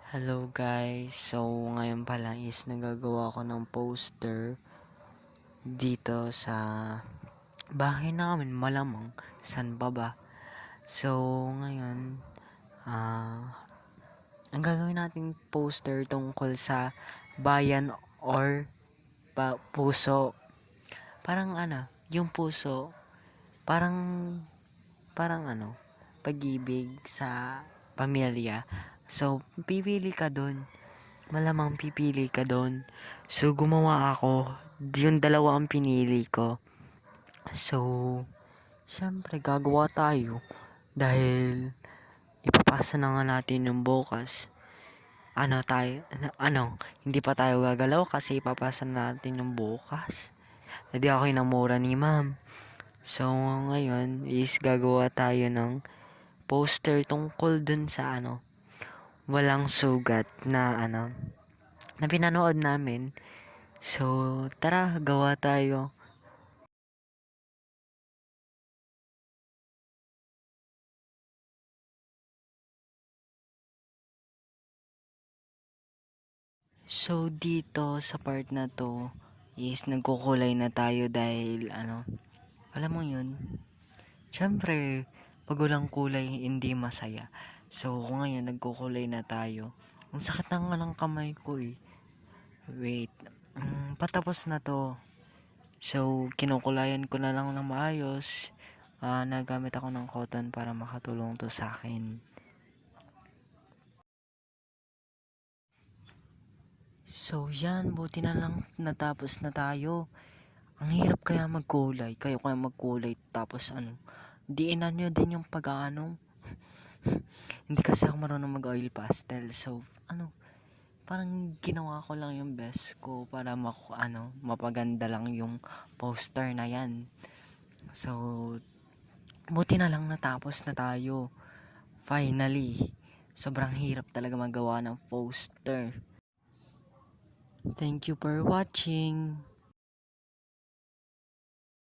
Hello guys, so ngayon pala is nagagawa ko ng poster dito sa bahay namin, malamang san pa ba. So ngayon, ah ang gagawin nating poster tungkol sa bayan or puso. Parang yung puso, parang parang pag-ibig sa pamilya. So pipili ka dun, malamang pipili ka doon. So, gumawa ako. Yung dalawa ang pinili ko. So, syempre, gagawa tayo. Dahil, ipapasa na nga natin yung bukas. Hindi pa tayo gagalaw kasi ipapasa na natin yung bukas. Hindi ako inamura ni ma'am. So, ngayon is gagawa tayo ng poster tungkol dun sa walang sugat na pinanood namin. So, tara, gawa tayo. So, dito sa part na to is nagkukulay na tayo dahil alam mo yun, syempre, pag walang kulay, hindi masaya. So, ngayon, nagkukulay na tayo. Ang sakit na nga ng kamay ko eh. Wait, patapos na to. So, kinukulayan ko na lang ng maayos. Nagamit ako ng cotton para makatulong to sa akin. So, yan, buti na lang natapos na tayo. Ang hirap kaya magkulay. Kayo kaya magkulay tapos diinan nyo din yung Hindi kasi ako marunong mag-oil pastel. So, parang ginawa ko lang yung best ko para mapaganda lang yung poster na yan. So, buti na lang natapos na tayo. Finally, sobrang hirap talaga magawa ng poster. Thank you for watching.